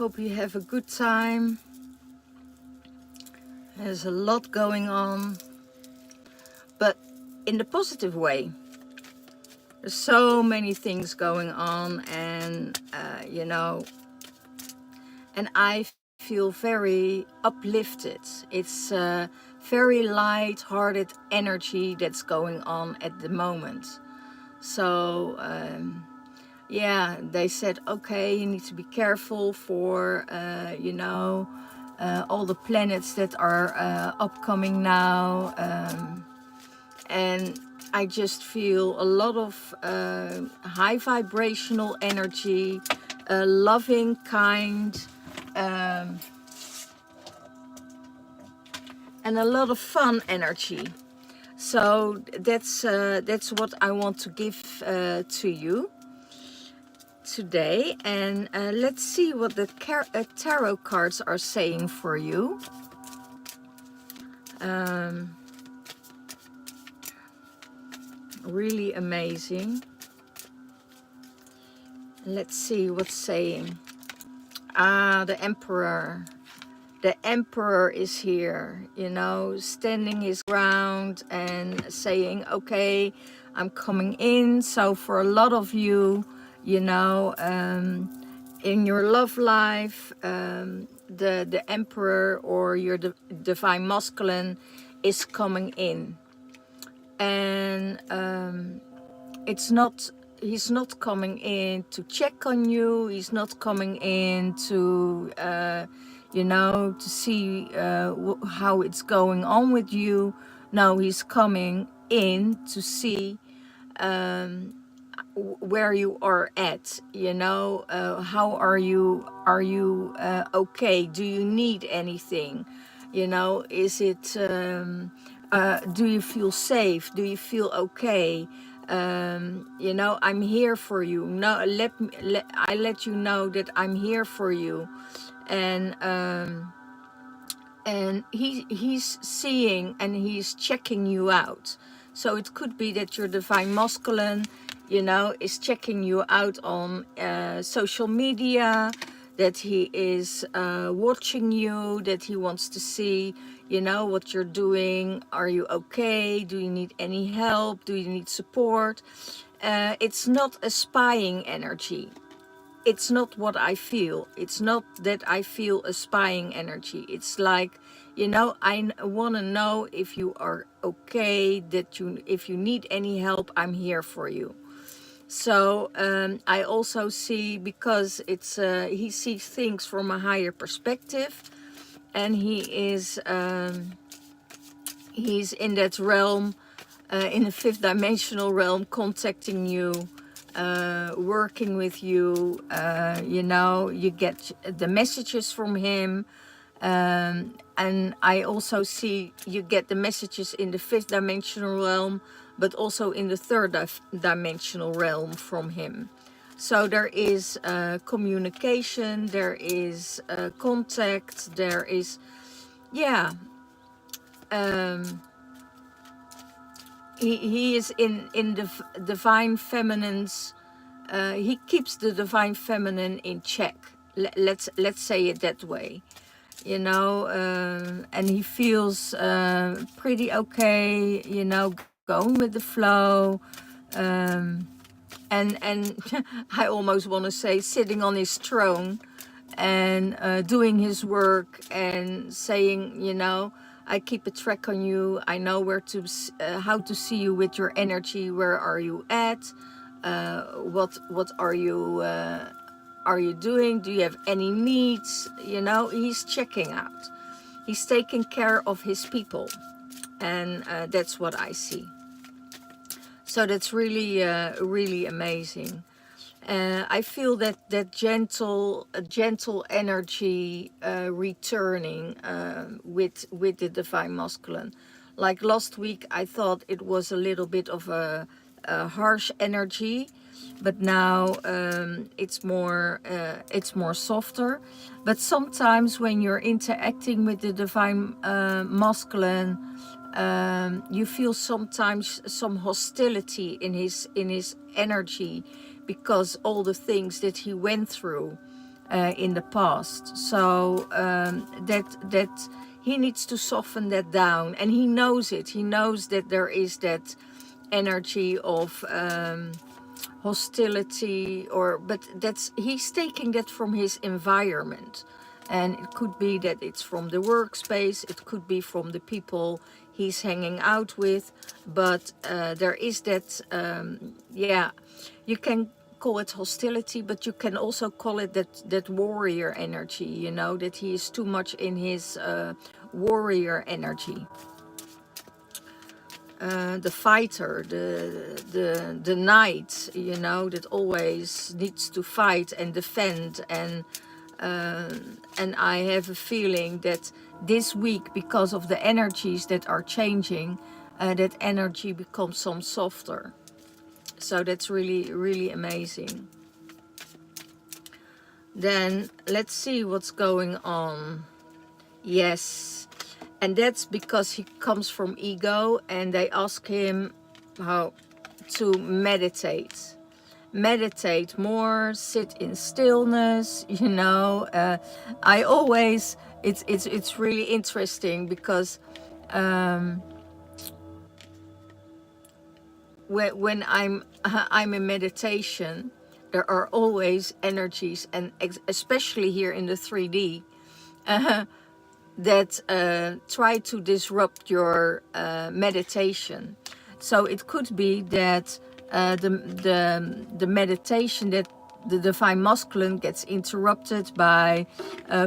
Hope you have a good time. There's a lot going on, but in the positive way. There's so many things going on, and you know, and I feel very uplifted. It's very light-hearted energy that's going on at the moment. So yeah, they said, okay, you need to be careful for, you know, all the planets that are upcoming now. And I just feel a lot of high vibrational energy, loving, kind, and a lot of fun energy. So that's what I want to give to you today, and let's see what the tarot cards are saying for you. Really amazing. Let's see what's saying. The Emperor. The Emperor is here, you know, standing his ground and saying, okay, I'm coming in. So for a lot of you, you know, in your love life, the Emperor or your divine masculine is coming in. And it's not, he's not coming in to check on you. He's not coming in to, you know, to see how it's going on with you. No, he's coming in to see where you are at, you know, how are you okay? Do you need anything? You know, is it, do you feel safe? Do you feel okay? You know, I'm here for you. No, I let you know that I'm here for you. And he's seeing and he's checking you out. So it could be that your divine masculine, you know, is checking you out on social media, that he is watching you, that he wants to see, you know, what you're doing. Are you okay? Do you need any help? Do you need support? It's not a spying energy. It's not what I feel. It's not that I feel a spying energy. It's like, you know, I want to know if you are okay, that you, if you need any help, I'm here for you. So I also see, because it's he sees things from a higher perspective, and he's in that realm, in the fifth dimensional realm, contacting you, working with you. You know, you get the messages from him, and I also see you get the messages in the fifth dimensional realm, but also in the third dimensional realm from him. So there is communication, there is contact, there is, yeah, he is in the divine feminine's, he keeps the divine feminine in check. Let's say it that way, you know, and he feels pretty okay, you know, going with the flow, and I almost want to say sitting on his throne and doing his work and saying, you know, I keep a track on you. I know where to, how to see you with your energy. Where are you at? What are you doing? Do you have any needs? You know, he's checking out. He's taking care of his people, and that's what I see. So that's really, really amazing. I feel that gentle energy returning with the divine masculine. Like last week, I thought it was a little bit of a harsh energy, but now it's more softer. But sometimes when you're interacting with the divine masculine, you feel sometimes some hostility in his energy, because all the things that he went through, in the past. So that he needs to soften that down, and he knows it. He knows that there is that energy of hostility, but he's taking that from his environment, and it could be that it's from the workspace, it could be from the people he's hanging out with, but there is that yeah, you can call it hostility, but you can also call it that warrior energy, you know, that he is too much in his warrior energy. The fighter, the knight, you know, that always needs to fight and defend, and I have a feeling that this week, because of the energies that are changing, that energy becomes some softer. So that's really, really amazing. Then let's see what's going on. Yes. And that's because he comes from ego, and they ask him how to meditate. Meditate more, sit in stillness, you know. I always, it's really interesting because when I'm in meditation, there are always energies, and especially here in the 3D, that try to disrupt your meditation. So it could be that the meditation, that the divine masculine gets interrupted by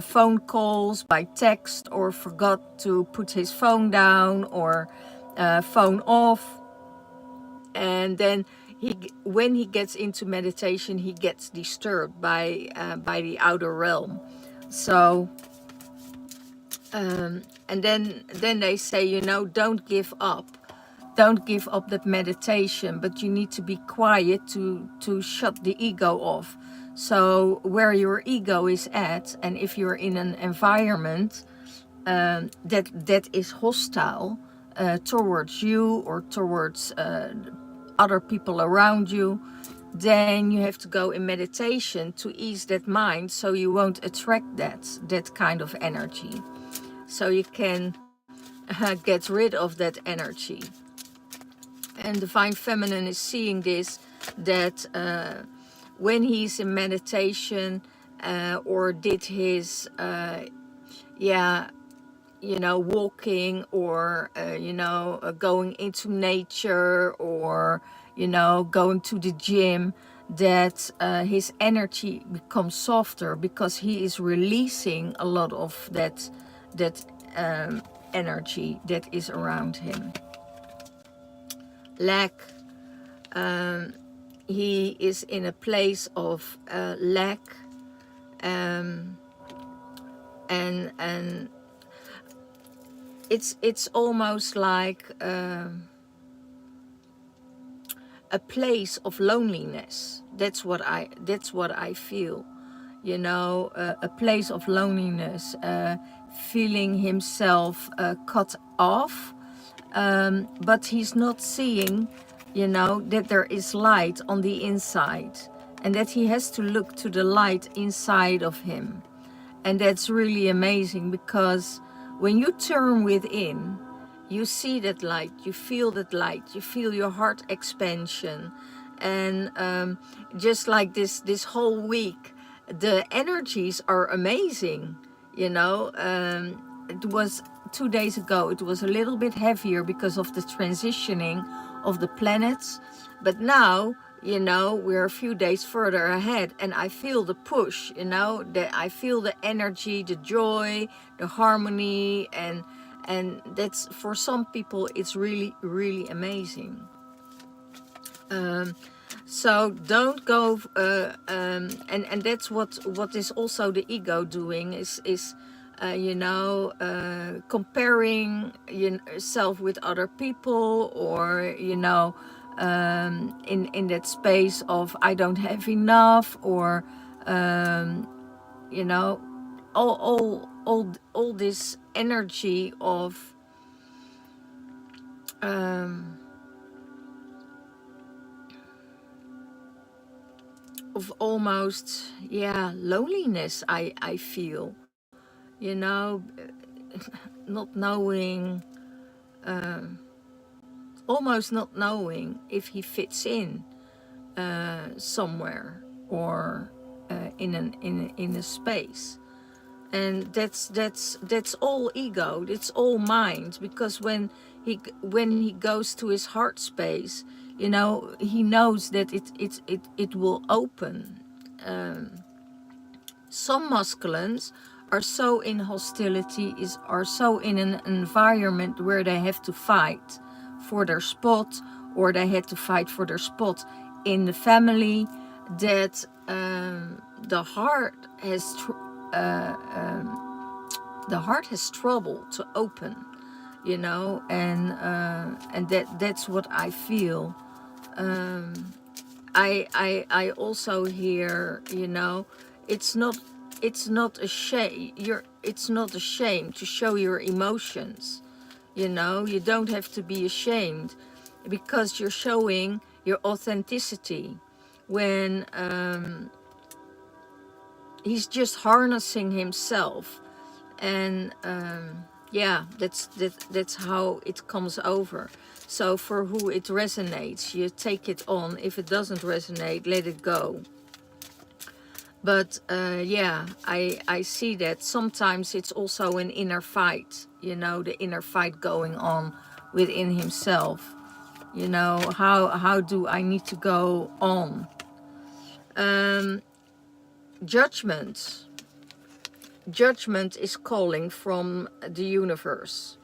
phone calls, by text, or forgot to put his phone down, or phone off. And then when he gets into meditation, he gets disturbed by the outer realm. So and then they say, you know, don't give up that meditation, but you need to be quiet to shut the ego off. So where your ego is at, and if you're in an environment that is hostile towards you or towards other people around you, then you have to go in meditation to ease that mind, so you won't attract that kind of energy. So you can get rid of that energy. And Divine Feminine is seeing this, that when he's in meditation or did his you know, walking, or you know, going into nature, or you know, going to the gym, that his energy becomes softer, because he is releasing a lot of that energy that is around him. Lack, he is in a place of lack, and it's almost like a place of loneliness. That's what I feel, you know, a place of loneliness, feeling himself cut off, but he's not seeing, you know, that there is light on the inside, and that he has to look to the light inside of him. And that's really amazing, because when you turn within, you see that light, you feel that light, you feel your heart expansion. And just like this whole week, the energies are amazing, you know. It was 2 days ago, it was a little bit heavier because of the transitioning of the planets, but now, you know, we're a few days further ahead, and I feel the push, you know, that I feel the energy, the joy, the harmony, and that's, for some people, it's really, really amazing. So don't go, and that's what is also the ego doing, is you know, comparing yourself with other people, or you know, in that space of I don't have enough, or you know, all this energy of of almost, yeah, loneliness. I feel, you know, not knowing, almost not knowing if he fits in somewhere, or in a space. And that's all ego, it's all mind, because when he goes to his heart space, you know, he knows that it will open. Some masculines are so in hostility, are so in an environment where they have to fight for their spot, or they had to fight for their spot in the family, that the heart has trouble to open, you know. And that's what I feel. I also hear, you know, it's not a shame. It's not a shame to show your emotions. You know, you don't have to be ashamed, because you're showing your authenticity. When he's just harnessing himself, and yeah, that's how it comes over. So for who it resonates, you take it on. If it doesn't resonate, let it go. But yeah, I see that sometimes it's also an inner fight, you know, the inner fight going on within himself. You know, how do I need to go on? Judgment. Judgment is calling from the universe.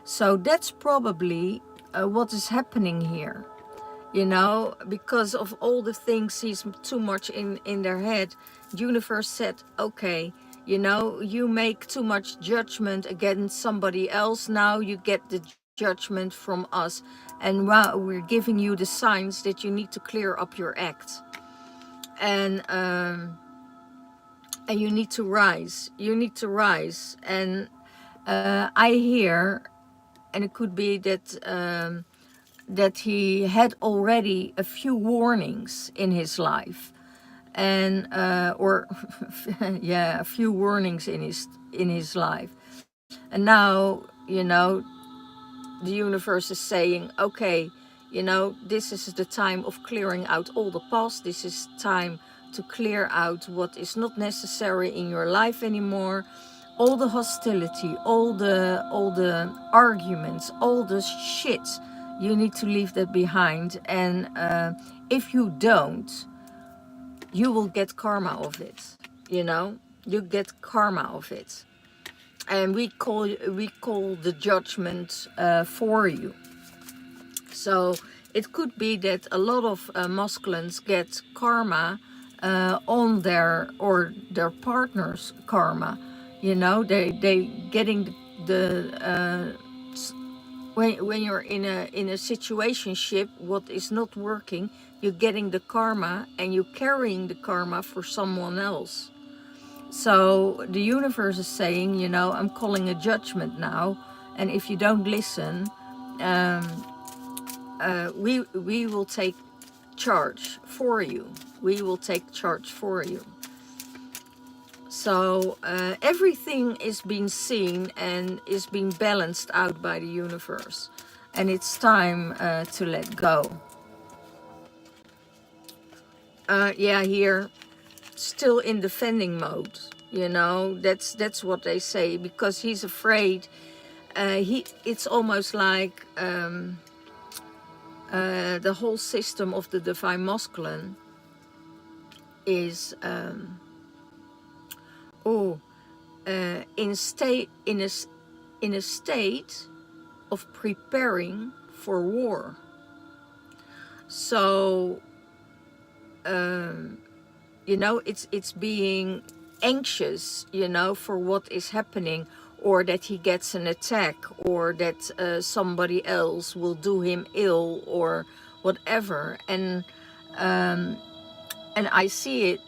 So that's probably what is happening here. You know, because of all the things he's too much in their head, the universe said, okay, you know, you make too much judgment against somebody else, now you get the judgment from us, and we're giving you the signs that you need to clear up your act, and you need to rise. You need to rise. And I hear, and it could be that he had already a few warnings in his life, and or yeah, a few warnings in his life. And now, you know, the universe is saying, okay, you know, this is the time of clearing out all the past. This is time to clear out what is not necessary in your life anymore. All the hostility, all the arguments, all the shit, you need to leave that behind. And if you don't, you will get karma of it. You know, you get karma of it. And we call the judgment for you. So it could be that a lot of masculines get karma on their partner's karma. You know, they getting the when you're in a situationship, what is not working, you're getting the karma, and you're carrying the karma for someone else. So the universe is saying, you know, I'm calling a judgment now, and if you don't listen, we will take charge for you. We will take charge for you. So everything is being seen and is being balanced out by the universe, and it's time to let go. Yeah, here, still in defending mode. You know, that's what they say, because he's afraid. It's almost like the whole system of the divine masculine is in a state of preparing for war. So you know, it's being anxious, you know, for what is happening, or that he gets an attack, or that somebody else will do him ill, or whatever. And I see it,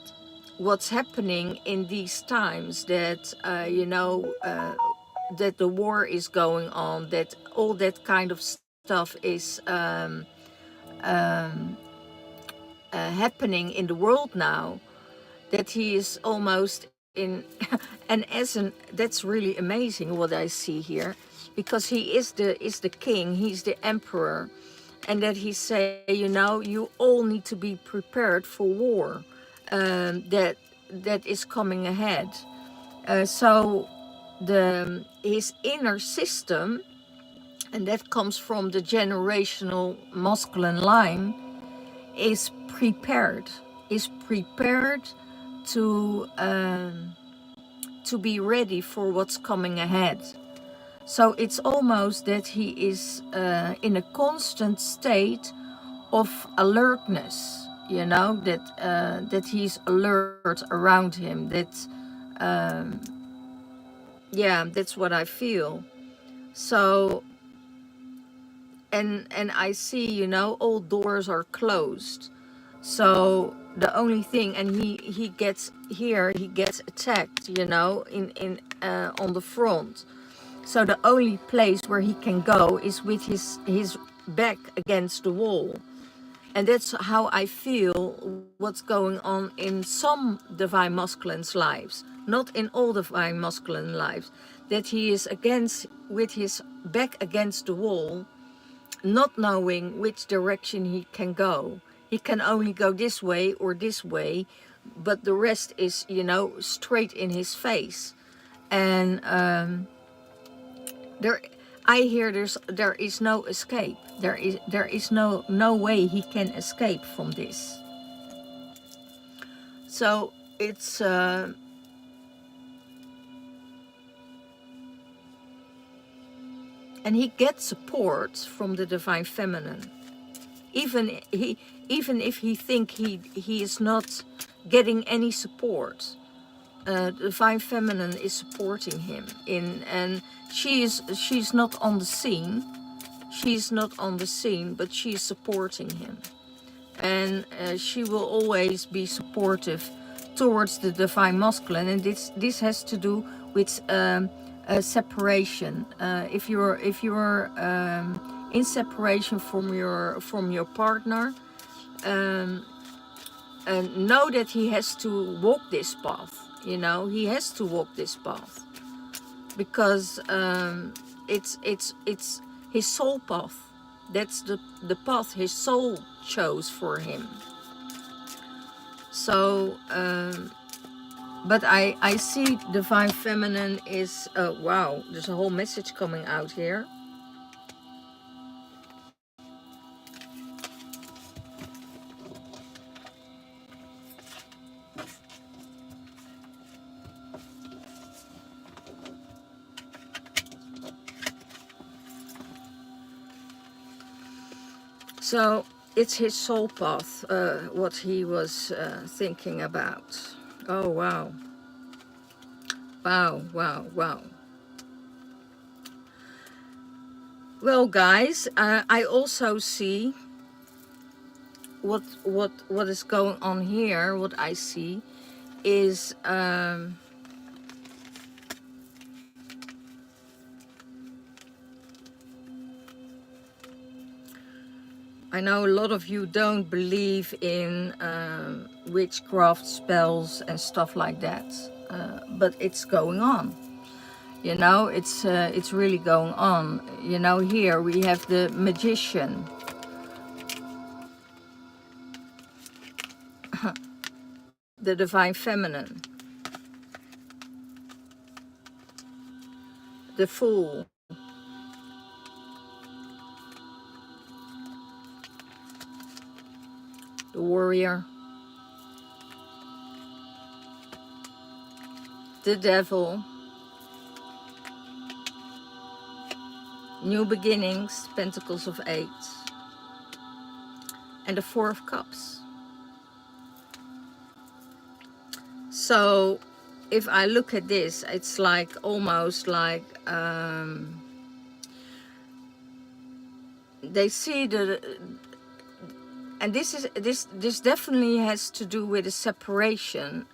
what's happening in these times, that you know, that the war is going on, that all that kind of stuff is happening in the world now, that he is almost in and as an that's really amazing what I see here, because he is the king, he's the emperor, and that he say, you know, you all need to be prepared for war, that is coming ahead. So his inner system, and that comes from the generational masculine line, is prepared, to be ready for what's coming ahead. So it's almost that he is in a constant state of alertness, you know, that he's alert around him. That yeah, that's what I feel. So and I see, you know, all doors are closed. So the only thing, and he gets here, he gets attacked, you know, in on the front. So the only place where he can go is with his back against the wall. And that's how I feel what's going on in some divine masculines' lives, not in all divine masculine lives, that he is with his back against the wall, not knowing which direction he can go. He can only go this way or this way, but the rest is, you know, straight in his face. And there, I hear there is no escape. There is no way he can escape from this. So it's and he gets support from the divine feminine. Even if he think he is not getting any support, the divine feminine is supporting him and she's not on the scene. She's not on the scene, but she's supporting him, and she will always be supportive towards the divine masculine. And this has to do with a separation. If you're in separation from your partner, and know that he has to walk this path. You know, he has to walk this path because it's his soul path. That's the path his soul chose for him. So, but I see divine feminine is wow. There's a whole message coming out here. So it's his soul path, what he was thinking about. Oh, wow. Wow, wow, wow. Well, guys, I also see what is going on here. What I see is I know a lot of you don't believe in witchcraft spells and stuff like that, but it's going on. You know, it's really going on. You know, here we have the magician. The divine feminine. The fool. The warrior. The devil. New beginnings, Pentacles of 8. And the Four of Cups. So if I look at this, it's like almost like they see and this definitely has to do with a separation,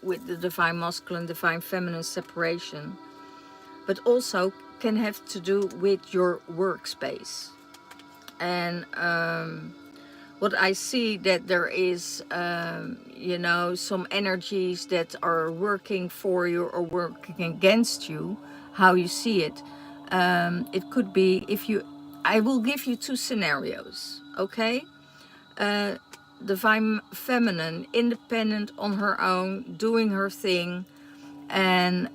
with the divine masculine, divine feminine separation, but also can have to do with your workspace. And what I see, that there is, you know, some energies that are working for you or working against you, how you see it. It could be, if you, I will give you two scenarios, okay? Divine feminine, independent on her own, doing her thing, and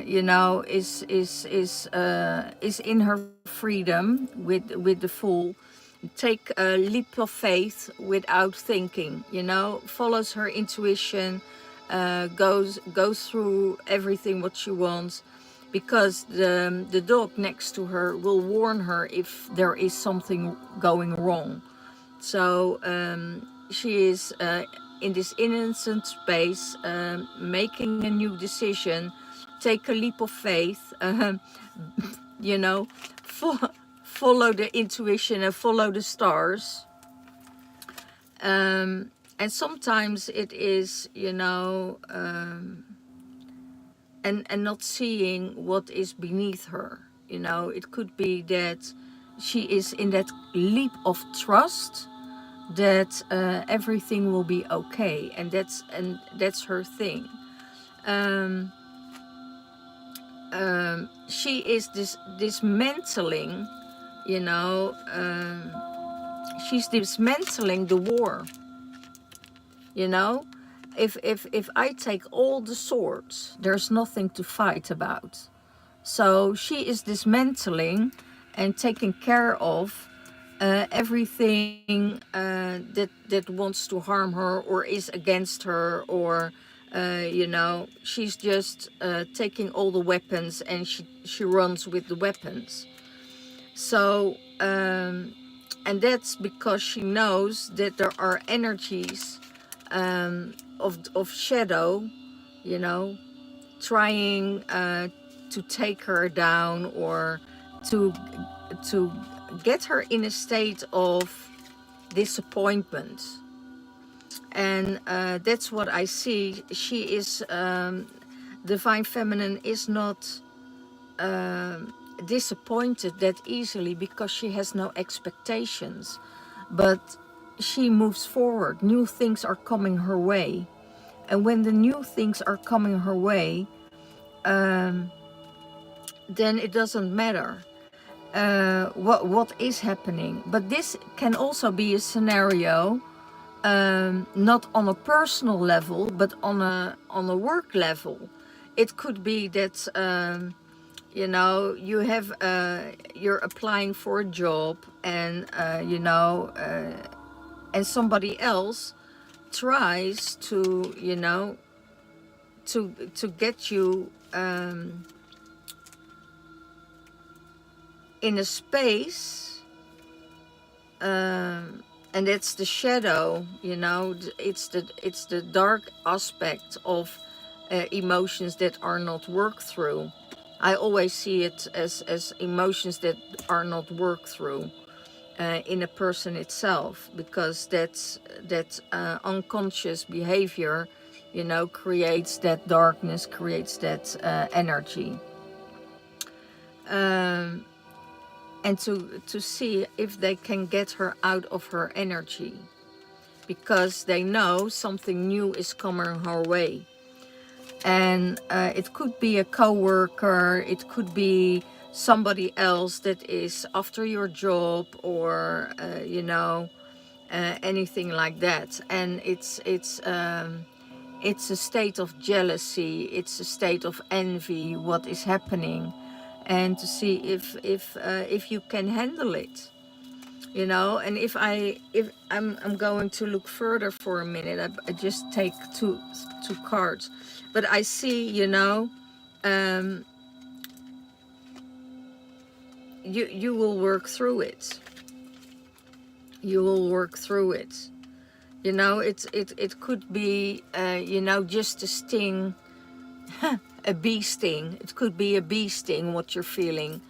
you know, is in her freedom with the full, take a leap of faith without thinking, you know, follows her intuition, goes through everything what she wants, because the dog next to her will warn her if there is something going wrong. So she is in this innocent space, making a new decision, take a leap of faith, you know, follow the intuition and follow the stars. And sometimes it is, you know, and not seeing what is beneath her. You know, it could be that she is in that leap of trust that everything will be okay, and that's her thing. Um, she is dismantling, you know, she's dismantling the war. You know, if I take all the swords, there's nothing to fight about. So she is dismantling and taking care of everything that wants to harm her or is against her, or you know, she's just taking all the weapons, and she runs with the weapons. So and that's because she knows that there are energies of shadow, you know, trying to take her down, or to get her in a state of disappointment. And that's what I see. She is, divine feminine is not disappointed that easily, because she has no expectations, but she moves forward. New things are coming her way, and when the new things are coming her way, then it doesn't matter what is happening. But this can also be a scenario, not on a personal level, but on a work level. It could be that you know, you have you're applying for a job, and you know, and somebody else tries to, you know, to get you in a space, and it's the shadow, you know, it's the dark aspect of emotions that are not worked through. I always see it as emotions that are not worked through in a person itself, because that unconscious behavior, you know, creates that darkness, creates that energy. And to see if they can get her out of her energy, because they know something new is coming her way. And it could be a co-worker, it could be somebody else that is after your job, or you know, anything like that. And it's a state of jealousy, it's a state of envy, what is happening, and to see if you can handle it, you know. And if I'm going to look further for a minute, I just take two cards, but I see, you know, you will work through it. You will work through it. You know, it could be you know, just a sting, a bee sting. It could be a bee sting what you're feeling,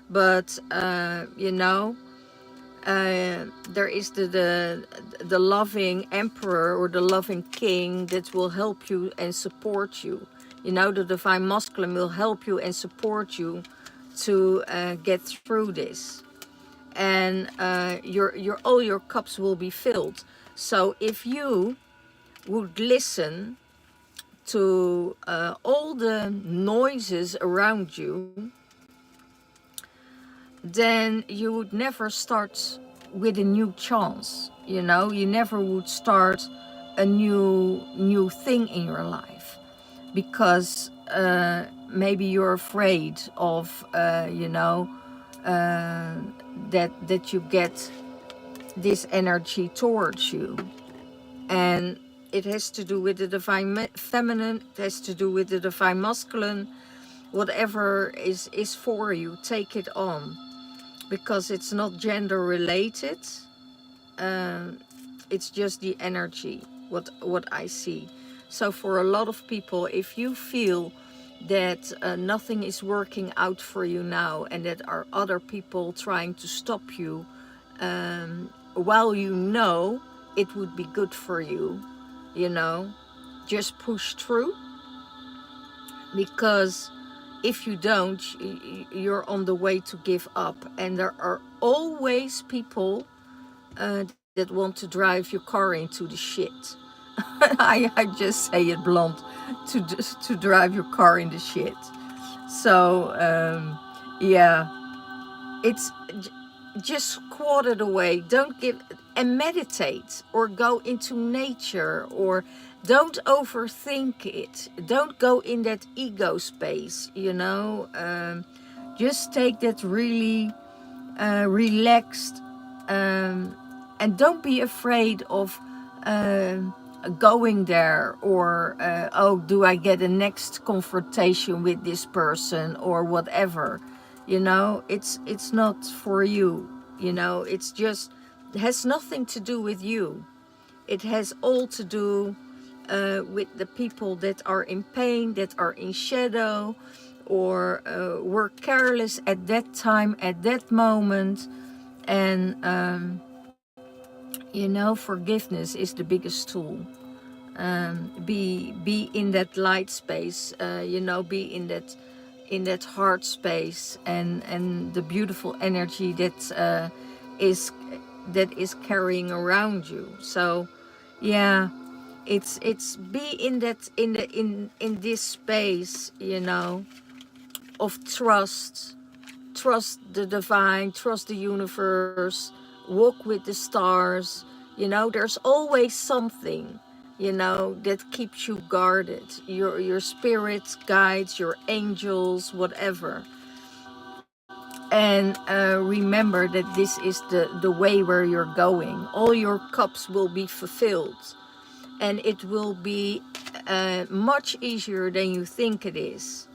but you know, there is the loving emperor or the loving king that will help you and support you. You know, the divine masculine will help you and support you to get through this. and your all your cups will be filled. So if you would listen to all the noises around you, then you would never start with a new chance. You know, you never would start a new thing in your life, because maybe you're afraid of that you get this energy towards you. And it has to do with the divine feminine, it has to do with the divine masculine. Whatever is for you, take it on, because it's not gender related. It's just the energy, what I see. So for a lot of people, if you feel that nothing is working out for you now, and that are other people trying to stop you, while you know it would be good for you, you know, just push through. Because if you don't, you're on the way to give up. And there are always people that want to drive your car into the shit. I just say it blunt, to drive your car in the shit. So yeah, it's just squat it away. Don't give, and meditate, or go into nature, or don't overthink it. Don't go in that ego space, you know. Just take that really relaxed, and don't be afraid of going there, or oh, do I get a next confrontation with this person or whatever. You know, it's not for you. You know, it's just, it has nothing to do with you. It has all to do with the people that are in pain, that are in shadow, or were careless at that time, at that moment. And you know, forgiveness is the biggest tool. Be in that light space, you know, be in that heart space, and the beautiful energy that is carrying around you. So yeah, it's be in that, in this space, you know, of trust. Trust the divine, trust the universe, walk with the stars. You know, there's always something, you know, that keeps you guarded. Your spirits, guides, your angels, whatever. And remember that this is the way where you're going. All your cups will be fulfilled. And it will be much easier than you think it is.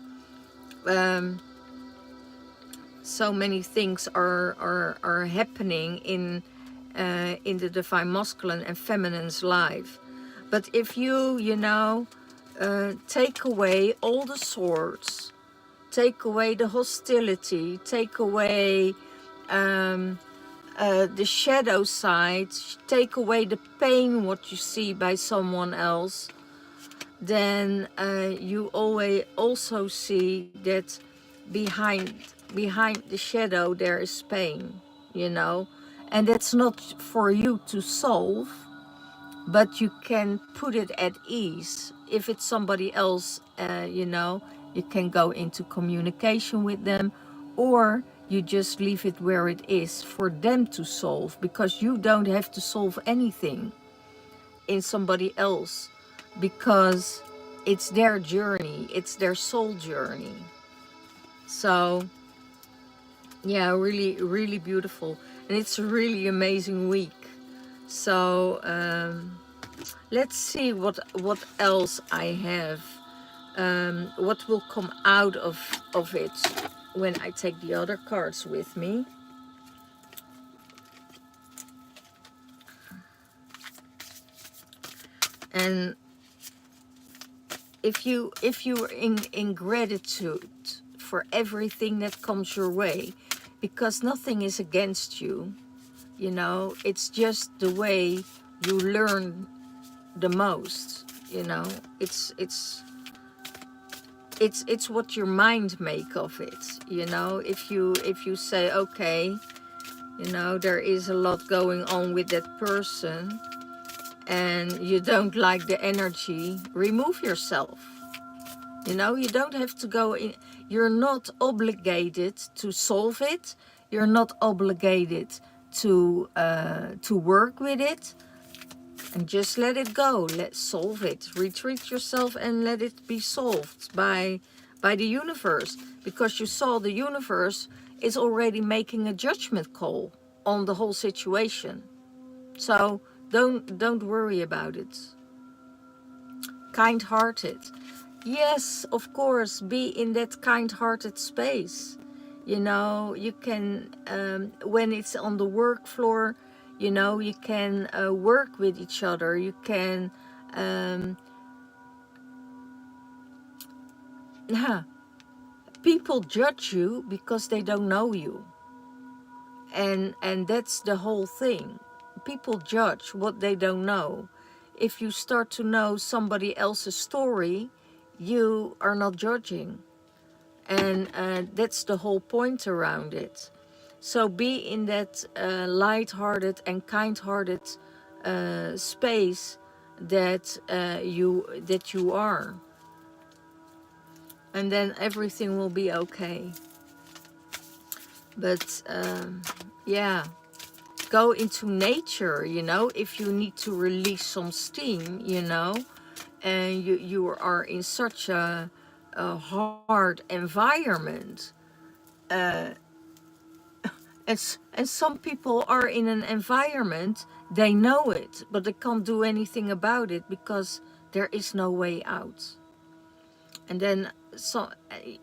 So many things are happening in the divine masculine and feminine's life. But if you know, take away all the swords, take away the hostility, take away the shadow side, take away the pain what you see by someone else, then you always also see that behind the shadow there is pain, you know. And that's not for you to solve, but you can put it at ease. If it's somebody else, you know, you can go into communication with them, or you just leave it where it is for them to solve, because you don't have to solve anything in somebody else, because it's their journey, it's their soul journey. So yeah, really, really beautiful. And it's a really amazing week. So let's see what else I have. What will come out of it when I take the other cards with me. And if you're in gratitude for everything that comes your way, because nothing is against you, you know, it's just the way you learn the most, you know. It's what your mind make of it, you know. If you say, okay, You know, there is a lot going on with that person and you don't like the energy, remove yourself. You know, you don't have to go in. You're not obligated to solve it. You're not obligated to work with it. And just let it go. Let's solve it. Retreat yourself and let it be solved by the universe. Because you saw the universe is already making a judgment call on the whole situation. So don't worry about it. Kind-hearted. Yes, of course, be in that kind-hearted space. You know, you can, when it's on the work floor, you know, you can work with each other. You can, people judge you because they don't know you. And that's the whole thing. People judge what they don't know. If you start to know somebody else's story, you are not judging. And that's the whole point around it. So be in that light-hearted and kind-hearted space that you are. And then everything will be okay. But yeah, go into nature, you know, if you need to release some steam, you know, and you are in such a hard environment. And some people are in an environment, they know it, but they can't do anything about it because there is no way out. And then so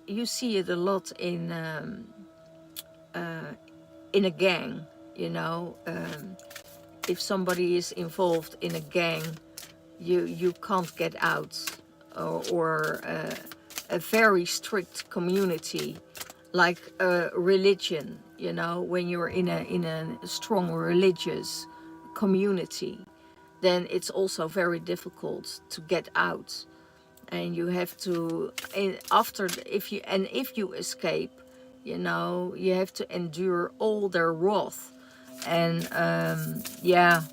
you see it a lot in a gang, you know. If somebody is involved in a gang, you can't get out, or a very strict community, like a religion, you know, when you're in a strong religious community, then it's also very difficult to get out. And you have to, if you escape, you know, you have to endure all their wrath. And yeah,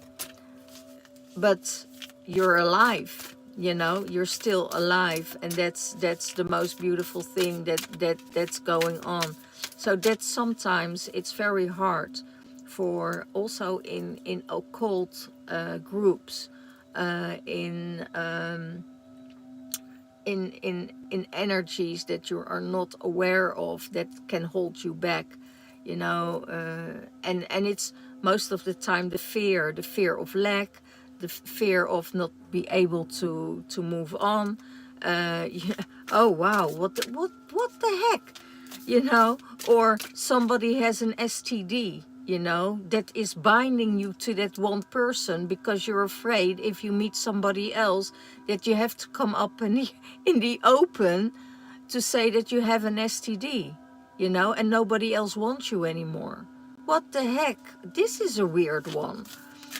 but you're alive, you know, you're still alive, and that's the most beautiful thing that's going on. So that sometimes it's very hard for also in occult groups, in energies that you are not aware of, that can hold you back, you know. And it's most of the time the fear of lack, the fear of not be able to move on. Yeah, oh wow, what the heck, you know. Or somebody has an STD, you know, that is binding you to that one person because you're afraid if you meet somebody else that you have to come up in the open to say that you have an STD, you know, and nobody else wants you anymore. What the heck? This is a weird one.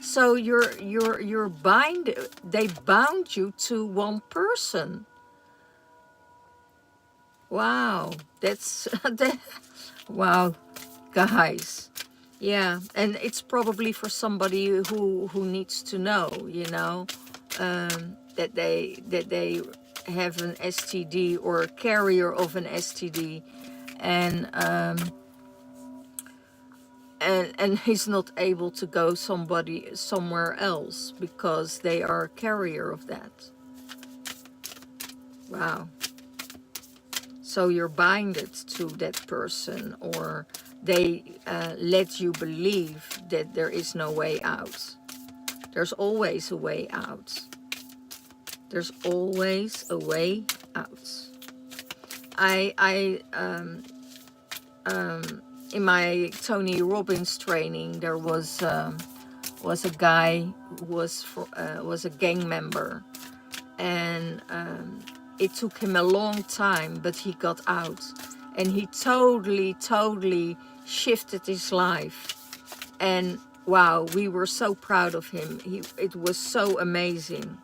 So they bound you to one person. Wow, that's wow, guys. Yeah, and it's probably for somebody who needs to know, you know, that they have an STD or a carrier of an STD, and he's not able to go somewhere else because they are a carrier of that. Wow. So you're binded to that person, or they let you believe that there is no way out. There's always a way out. There's always a way out. In my Tony Robbins training, there was a guy who was a gang member, and it took him a long time, but he got out, and he totally shifted his life. And wow, we were so proud of him. It was so amazing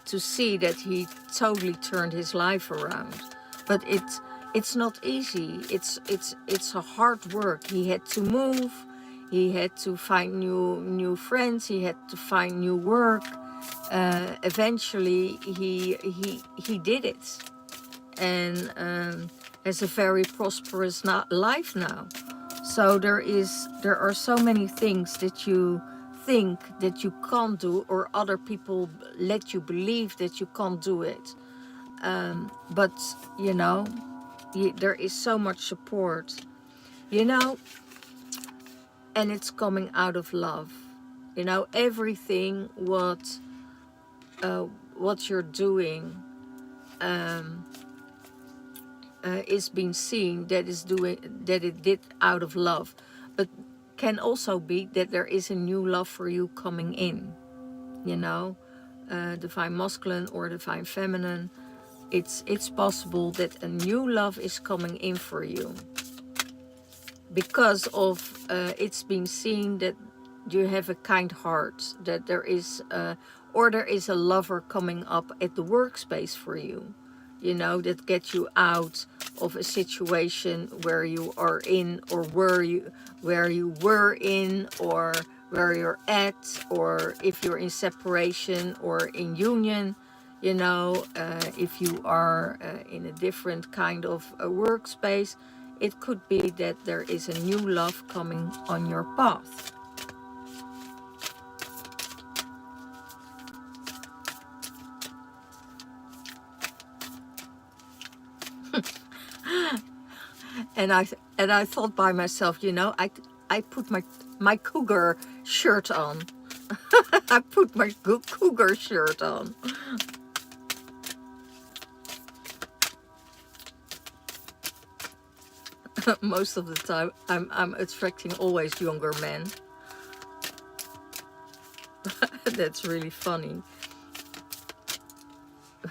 to see that he totally turned his life around. But it's not easy. It's a hard work. He had to move. He had to find new friends. He had to find new work. Eventually, he did it, and has a very prosperous life now. So there are so many things that you think that you can't do, or other people let you believe that you can't do it. But you know, there is so much support, you know, and it's coming out of love. You know, everything what you're doing is being seen that it did out of love, but can also be that there is a new love for you coming in. You know, divine masculine or divine feminine. It's possible that a new love is coming in for you, because of it's been seen that you have a kind heart, that there is a lover coming up at the workspace for you, you know, that gets you out of a situation where you are in, or where you were in, or where you're at, or if you're in separation or in union. You know, if you are in a different kind of workspace, it could be that there is a new love coming on your path. And I thought by myself, you know, I put my cougar shirt on. I put my cougar shirt on. Most of the time, I'm attracting always younger men. That's really funny.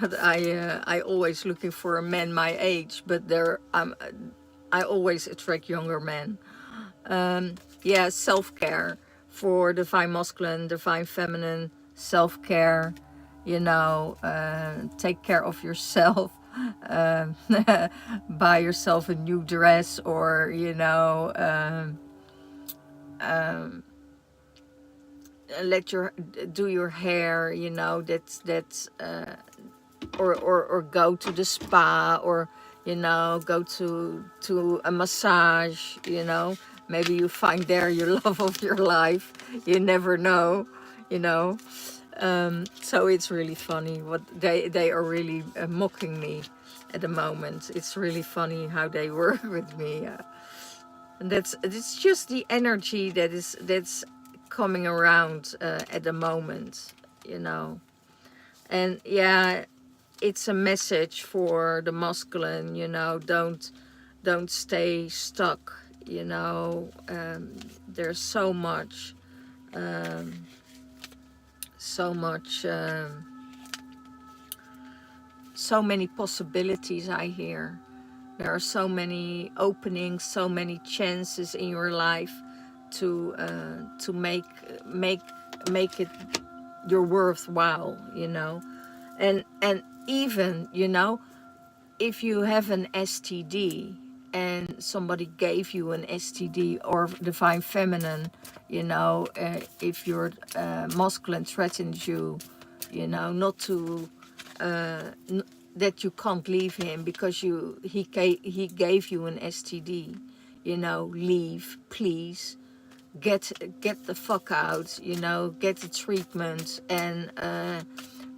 But I always looking for a man my age, but I always attract younger men. Yeah, self-care for divine masculine, divine feminine, self-care, you know, take care of yourself, buy yourself a new dress, or, you know, do your hair, you know, or go to the spa, or, you know, go to a massage, you know. Maybe you find there your love of your life. You never know, you know. So it's really funny what they are really mocking me at the moment. It's really funny how they work with me. And it's just the energy that's coming around at the moment, you know. And yeah, it's a message for the masculine, you know, don't stay stuck, you know. There's so much so many possibilities. I hear there are so many openings, so many chances in your life to make it your worthwhile, you know. And even, you know, if you have an STD and somebody gave you an STD, or divine feminine, you know, if your masculine threatens you, you know, not to that you can't leave him because he gave you an STD, you know, leave, please. Get the fuck out, you know, get the treatment, and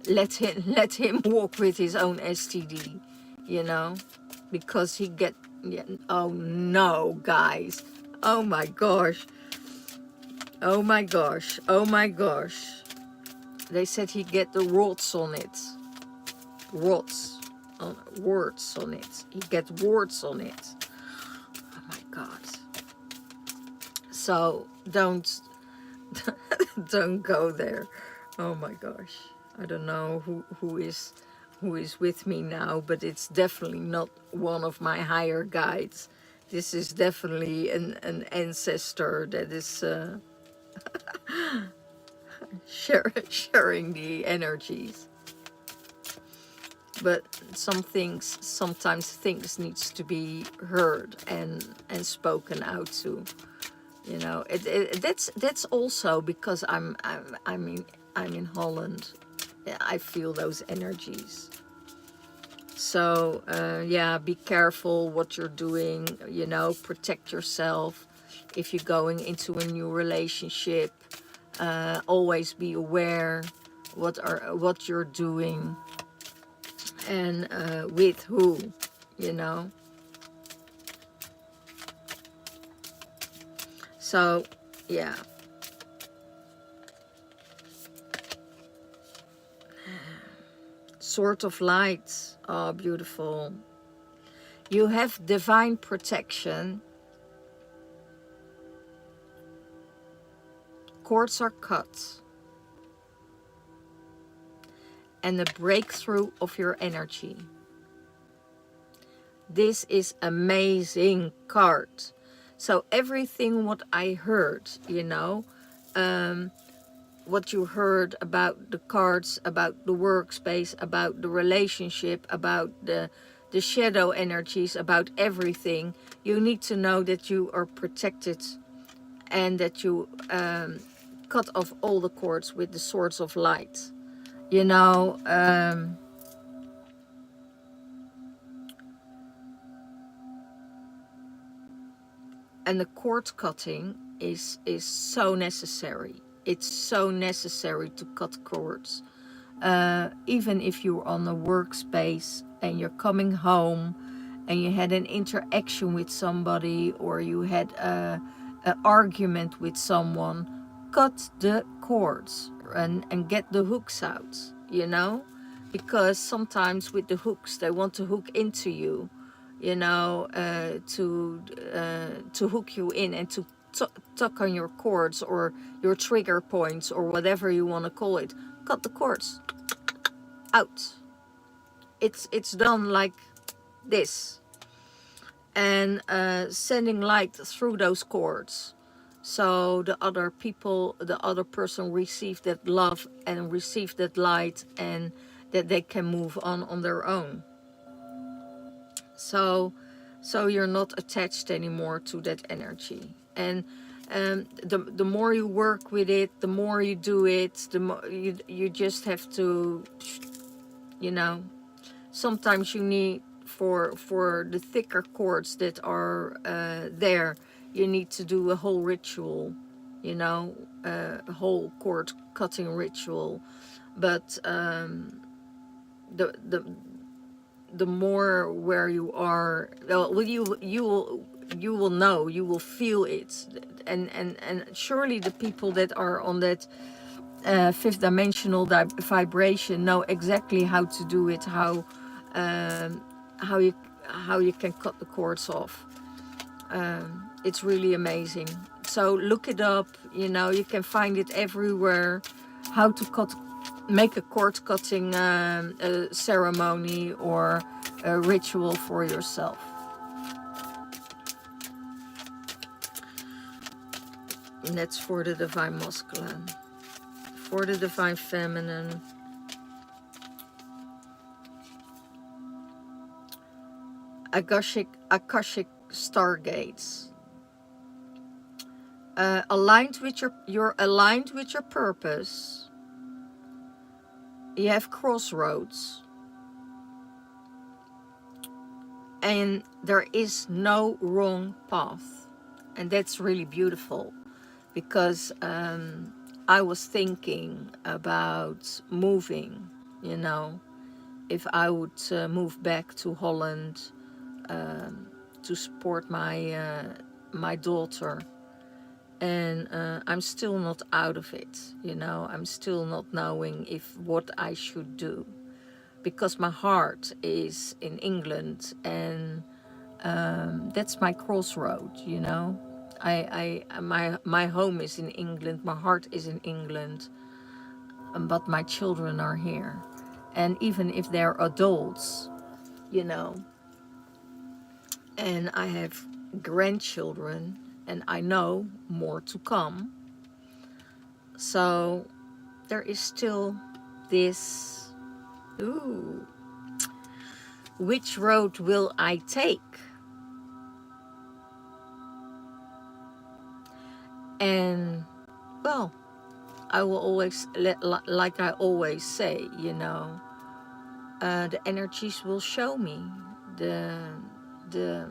let him walk with his own STD, you know, because he get, yeah, oh no, guys, oh my gosh, oh my gosh, oh my gosh, they said he get the warts on it, warts on it, he get warts on it. Oh my god. So don't go there. Oh my gosh, I don't know who is with me now, but it's definitely not one of my higher guides. This is definitely an ancestor that is sharing the energies. but sometimes things needs to be heard and spoken out to. You know, that's also because I'm in Holland. Yeah, I feel those energies. So yeah, be careful what you're doing. You know, protect yourself. If you're going into a new relationship, always be aware what you're doing and with who. You know. So yeah. Sword of light. Oh, beautiful. You have divine protection. Cords are cut. And the breakthrough of your energy. This is amazing card. So everything what I heard, you know, what you heard about the cards, about the workspace, about the relationship, about the shadow energies, about everything, you need to know that you are protected and that you cut off all the cords with the swords of light. You know, and the cord cutting is so necessary. It's so necessary to cut cords. Even if you're on a workspace and you're coming home and you had an interaction with somebody or you had an argument with someone, cut the cords and get the hooks out, you know? Because sometimes with the hooks, they want to hook into you, you know, to hook you in and to tuck on your cords or your trigger points or whatever you want to call it. Cut the cords out. It's done like this, and sending light through those cords, so the other people, the other person receive that love and receive that light, and that they can move on their own. So you're not attached anymore to that energy. And the more you work with it, the more you do it, the more you just have to, you know, sometimes you need for the thicker cords that are there, you need to do a whole ritual, you know, a whole cord cutting ritual. But the more where you are, well, you will know, you will feel it, and surely the people that are on that fifth dimensional vibration know exactly how to do it, how you can cut the cords off. It's really amazing. So look it up, you know, you can find it everywhere, how to make a cord cutting ceremony or a ritual for yourself. And that's for the divine masculine. For the divine feminine, Akashic stargates. Aligned with you're aligned with your purpose. You have crossroads. And there is no wrong path. And that's really beautiful, because I was thinking about moving, you know, if I would move back to Holland to support my daughter. And I'm still not out of it, you know, I'm still not knowing what I should do, because my heart is in England, and that's my crossroad, you know. My home is in England, my heart is in England, but my children are here. And even if they're adults, you know, and I have grandchildren, and I know more to come. So there is still this, ooh, Which road will I take? And well, I will always, like I always say, you know, the energies will show me. The, the,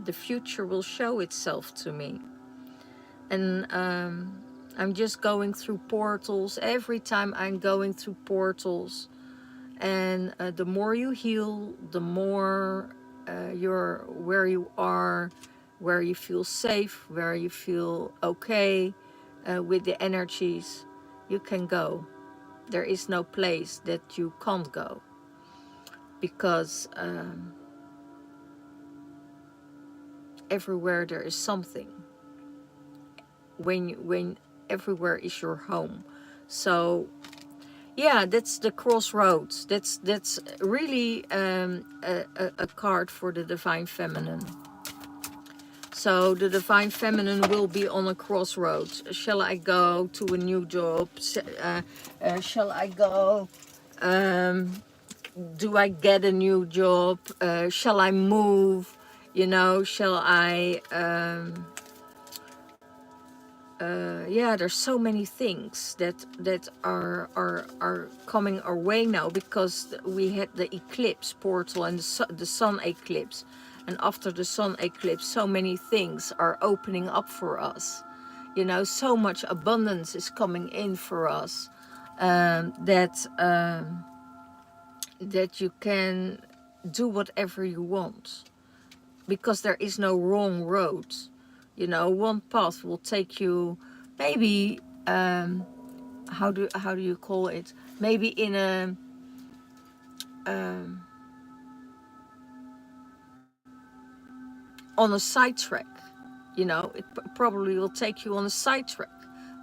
the future will show itself to me. And I'm just going through portals. Every time I'm going through portals. And the more you heal, the more you're where you are, where you feel safe, where you feel okay with the energies, you can go. There is no place that you can't go, because everywhere there is something. When everywhere is your home. So yeah, that's the crossroads. That's really a card for the Divine Feminine. So the Divine Feminine will be on a crossroads. Shall I go to a new job? Shall I go? Do I get a new job? Shall I move? You know, shall I? Yeah, there's so many things that are coming our way now, because we had the eclipse portal and the sun eclipse, and after the sun eclipse, so many things are opening up for us. You know, so much abundance is coming in for us, that you can do whatever you want, because there is no wrong road. You know, one path will take you, maybe how do you call it? Maybe in a on a sidetrack. You know, it probably will take you on a sidetrack,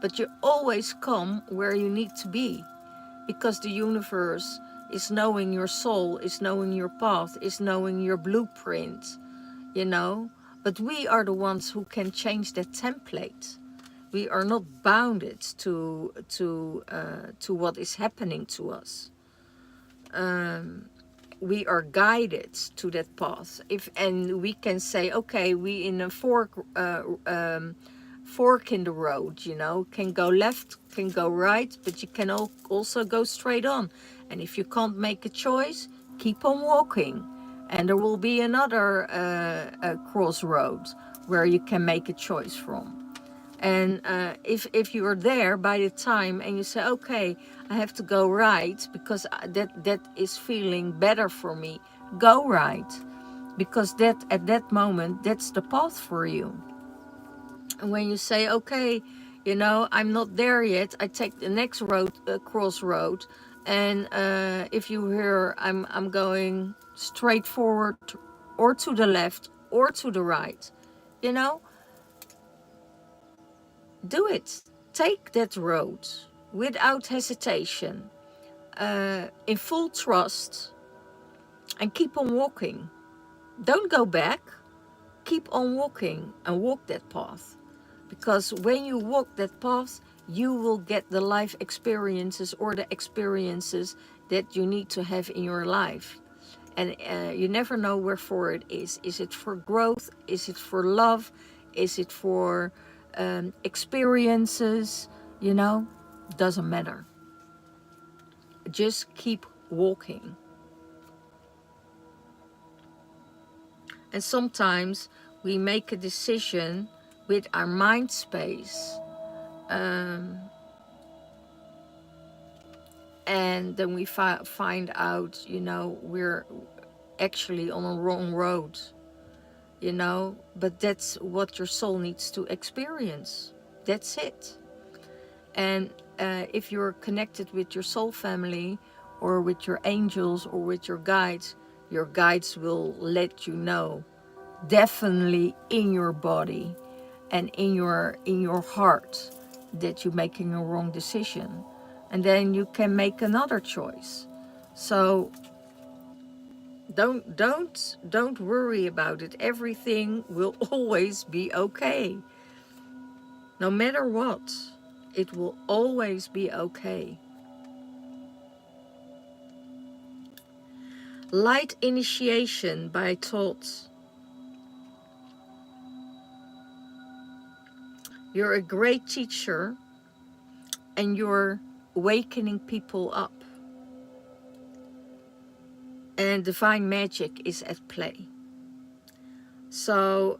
but you always come where you need to be, because the universe is knowing your soul, is knowing your path, is knowing your blueprint. You know, but we are the ones who can change that template. We are not bounded to what is happening to us. We are guided to that path. And we can say, okay, we in a fork in the road. You know, can go left, can go right, but you can also go straight on. And if you can't make a choice, keep on walking. And there will be another crossroads where you can make a choice from. And if you are there by the time and you say, okay, I have to go right because that is feeling better for me, go right. Because that at that moment, that's the path for you. And when you say, okay, you know, I'm not there yet, I take the next road, crossroad. And if you hear I'm going straight forward or to the left or to the right, you know, do it. Take that road without hesitation, in full trust, and keep on walking. Don't go back. Keep on walking and walk that path. Because when you walk that path, you will get the life experiences or the experiences that you need to have in your life. And you never know wherefore it is. Is it for growth? Is it for love? Is it for experiences? You know, doesn't matter. Just keep walking. And sometimes we make a decision with our mind space, and then we find out, you know, we're actually on a wrong road, you know, but that's what your soul needs to experience. That's it. And if you're connected with your soul family or with your angels or with your guides will let you know, definitely in your body and in your heart, that you're making a wrong decision, and then you can make another choice. So don't worry about it. Everything will always be okay. No matter what, it will always be okay. Light initiation by thoughts. You're a great teacher and you're wakening people up. And divine magic is at play. So